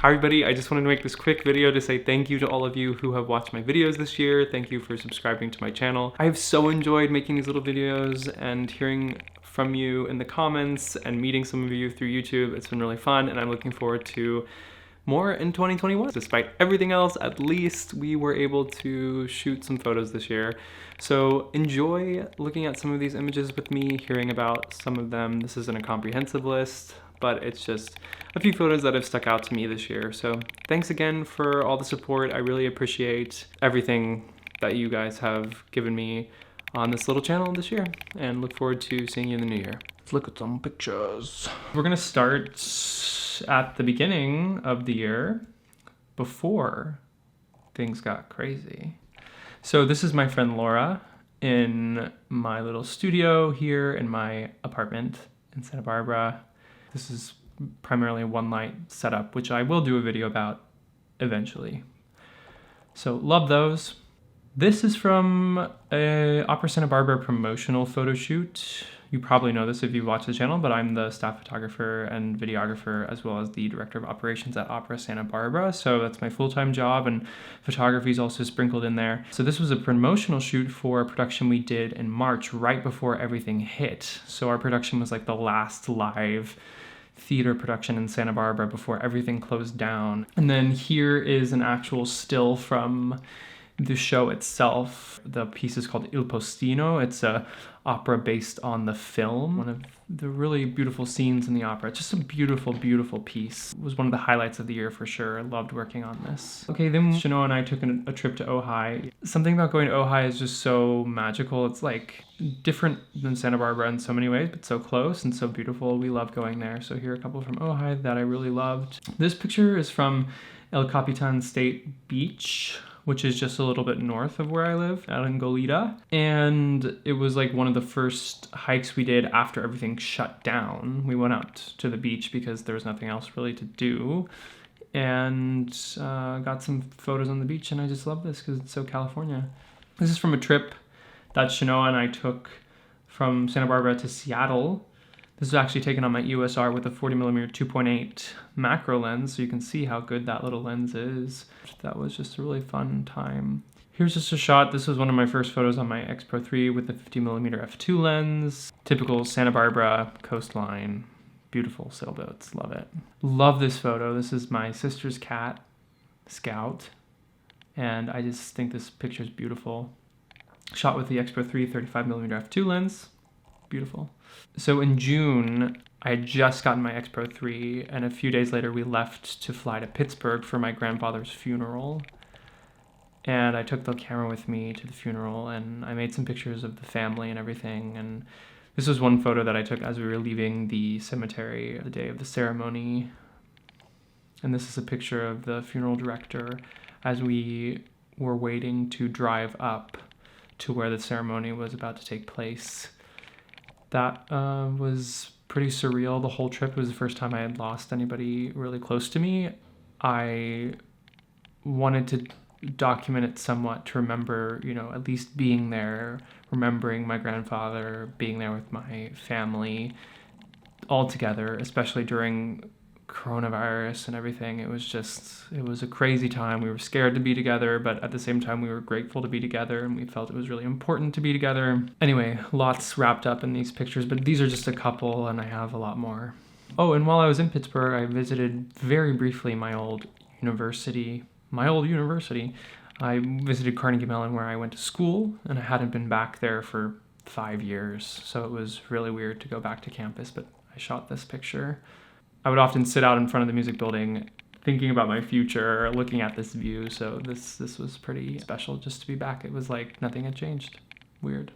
Hi everybody, I just wanted to make this quick video to say thank you to all of you who have watched my videos this year. Thank you for subscribing to my channel. I have so enjoyed making these little videos and hearing from you in the comments and meeting some of you through YouTube. It's been really fun and I'm looking forward to more in 2021. Despite everything else, at least we were able to shoot some photos this year. So enjoy looking at some of these images with me, hearing about some of them. This isn't a comprehensive list, but it's just a few photos that have stuck out to me this year. So thanks again for all the support. I really appreciate everything that you guys have given me on this little channel this year and look forward to seeing you in the new year. Let's look at some pictures. We're gonna start at the beginning of the year before things got crazy. So this is my friend Laura in my little studio here in my apartment in Santa Barbara. This is primarily a one light setup, which I will do a video about eventually. So love those. This is from a Opera Santa Barbara promotional photo shoot. You probably know this if you watch the channel, but I'm the staff photographer and videographer as well as the director of operations at Opera Santa Barbara. So that's my full-time job and photography is also sprinkled in there. So this was a promotional shoot for a production we did in March right before everything hit. So our production was like the last live theater production in Santa Barbara before everything closed down. And then here is an actual still from the show itself. The piece is called Il Postino. It's a opera based on the film. One of the really beautiful scenes in the opera. It's just a beautiful, beautiful piece. It was one of the highlights of the year for sure. I loved working on this. Okay, then Shanoa and I took a trip to Ojai. Something about going to Ojai is just so magical. It's like different than Santa Barbara in so many ways, but so close and so beautiful. We loved going there. So here are a couple from Ojai that I really loved. This picture is from El Capitan State Beach, which is just a little bit north of where I live, out in Goleta. And it was like one of the first hikes we did after everything shut down. We went out to the beach because there was nothing else really to do. And got some photos on the beach, and I just love this because it's so California. This is from a trip that Shanoa and I took from Santa Barbara to Seattle. This is actually taken on my EOS R with a 40mm 2.8 macro lens, so you can see how good that little lens is. That was just a really fun time. Here's just a shot. This was one of my first photos on my X Pro 3 with the 50mm f2 lens. Typical Santa Barbara coastline. Beautiful sailboats, love it. Love this photo. This is my sister's cat, Scout, and I just think this picture is beautiful. Shot with the X Pro 3 35mm f2 lens. Beautiful. So in June, I had just gotten my X Pro 3, and a few days later we left to fly to Pittsburgh for my grandfather's funeral. And I took the camera with me to the funeral, and I made some pictures of the family and everything. And this was one photo that I took as we were leaving the cemetery the day of the ceremony. And this is a picture of the funeral director as we were waiting to drive up to where the ceremony was about to take place. That was pretty surreal. The whole trip was the first time I had lost anybody really close to me. I wanted to document it somewhat to remember, you know, at least being there, remembering my grandfather, being there with my family all together, especially during coronavirus and everything. It was a crazy time. We were scared to be together, but at the same time we were grateful to be together, and we felt it was really important to be together. Anyway, lots wrapped up in these pictures, but these are just a couple and I have a lot more. Oh, and while I was in Pittsburgh, I visited very briefly my old university. I visited Carnegie Mellon where I went to school, and I hadn't been back there for 5 years, so it was really weird to go back to campus, but I shot this picture. I would often sit out in front of the music building thinking about my future, looking at this view, so this was pretty special just to be back. It was like nothing had changed. Weird.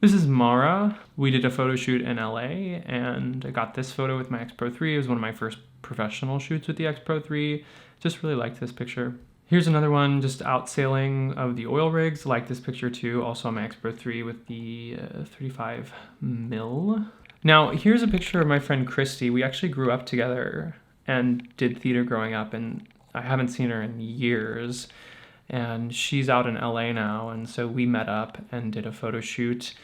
This is Mara. We did a photo shoot in LA, and I got this photo with my X Pro 3. It was one of my first professional shoots with the X Pro 3. Just really liked this picture. Here's another one, just out sailing of the oil rigs. Like this picture too, also on my X Pro 3 with the 35mm. Now, here's a picture of my friend Christy. We actually grew up together and did theater growing up, and I haven't seen her in years. And she's out in LA now, and so we met up and did a photo shoot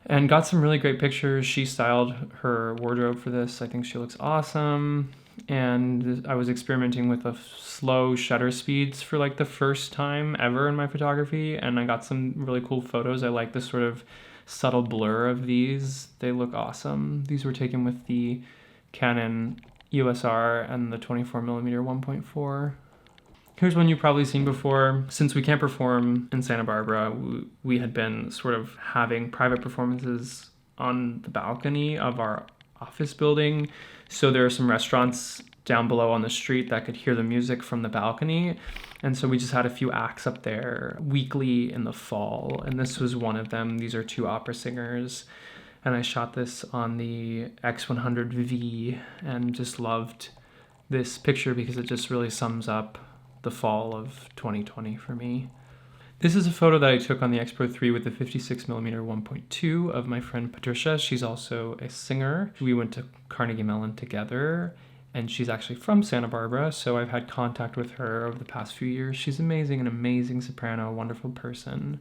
and got some really great pictures. She styled her wardrobe for this. I think she looks awesome. and I was experimenting with the slow shutter speeds for like the first time ever in my photography, and I got some really cool photos. I like the sort of subtle blur of these. They look awesome. These were taken with the Canon EOS R and the 24mm 1.4. Here's one you've probably seen before. Since we can't perform in Santa Barbara, we had been sort of having private performances on the balcony of our office building. So there are some restaurants down below on the street that could hear the music from the balcony. And so we just had a few acts up there weekly in the fall. And this was one of them. These are two opera singers. And I shot this on the X100V and just loved this picture because it just really sums up the fall of 2020 for me. This is a photo that I took on the X Pro 3 with the 56mm 1.2 of my friend Patricia. She's also a singer. We went to Carnegie Mellon together, and she's actually from Santa Barbara, so I've had contact with her over the past few years. She's amazing, an amazing soprano, a wonderful person.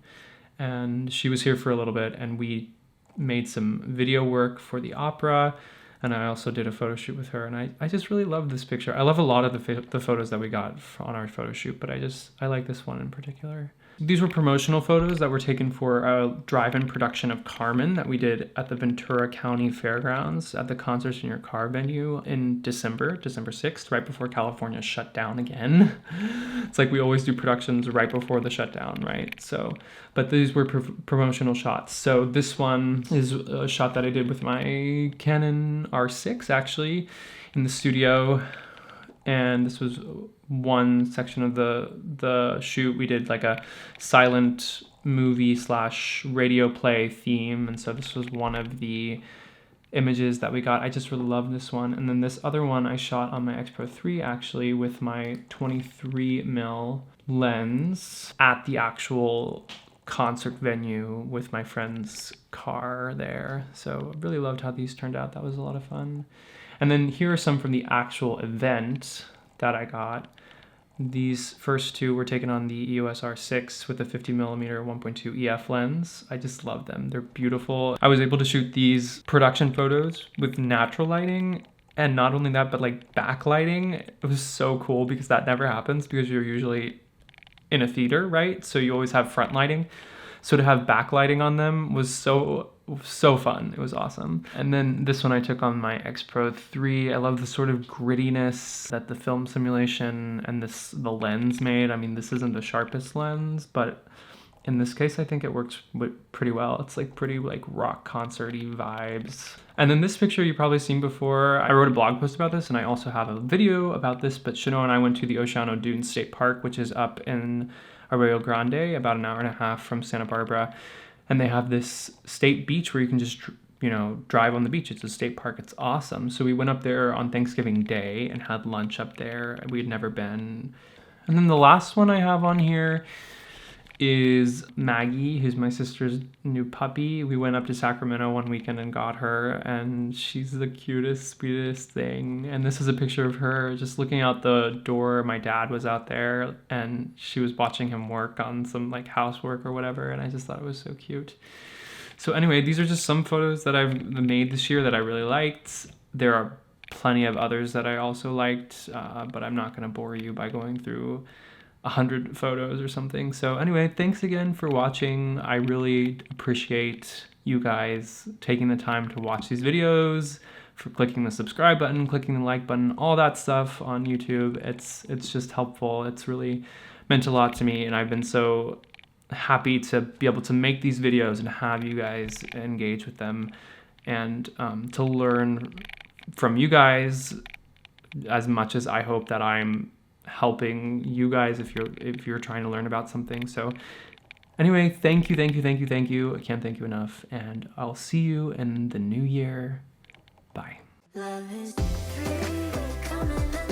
And she was here for a little bit, and we made some video work for the opera, and I also did a photo shoot with her, and I just really love this picture. I love a lot of the photos that we got on our photo shoot, but I like this one in particular. These were promotional photos that were taken for a drive-in production of Carmen that we did at the Ventura County Fairgrounds at the Concerts in Your Car venue in December 6th, right before California shut down again. It's like we always do productions right before the shutdown, right? So, but these were promotional shots. So this one is a shot that I did with my Canon R6 actually in the studio. And this was one section of the shoot. We did like a silent movie / radio play theme. And so this was one of the images that we got. I just really love this one. And then this other one I shot on my X Pro 3 actually with my 23mm lens at the actual concert venue with my friend's car there. So I really loved how these turned out. That was a lot of fun. And then here are some from the actual event that I got. These first two were taken on the EOS R6 with the 50mm 1.2 EF lens. I just love them. They're beautiful. I was able to shoot these production photos with natural lighting, and not only that, but like backlighting. It was so cool because that never happens because you're usually in a theater, right? So you always have front lighting. So to have backlighting on them was so fun. It was awesome. And then this one I took on my X Pro 3. I love the sort of grittiness that the film simulation and the lens made. I mean, this isn't the sharpest lens, but in this case, I think it works pretty well. It's like pretty like rock concert-y vibes. And then this picture you've probably seen before. I wrote a blog post about this, and I also have a video about this, but Shano and I went to the Oceano Dunes State Park, which is up in Arroyo Grande, about an hour and a half from Santa Barbara. And they have this state beach where you can just, drive on the beach. It's a state park. It's awesome. So we went up there on Thanksgiving Day and had lunch up there. We had never been. And then the last one I have on here is Maggie, who's my sister's new puppy. We went up to Sacramento one weekend and got her, and she's the cutest, sweetest thing. And this is a picture of her just looking out the door. My dad was out there, and she was watching him work on some like housework or whatever, and I just thought it was so cute. So anyway, these are just some photos that I've made this year that I really liked. There are plenty of others that I also liked, but I'm not going to bore you by going through 100 photos or something. So anyway, thanks again for watching. I really appreciate you guys taking the time to watch these videos, for clicking the subscribe button, clicking the like button, all that stuff on YouTube. It's just helpful. It's really meant a lot to me, and I've been so happy to be able to make these videos and have you guys engage with them, and to learn from you guys as much as I hope that I'm helping you guys if you're trying to learn about something. So anyway, thank you. I can't thank you enough, and I'll see you in the new year. Bye. Love is free,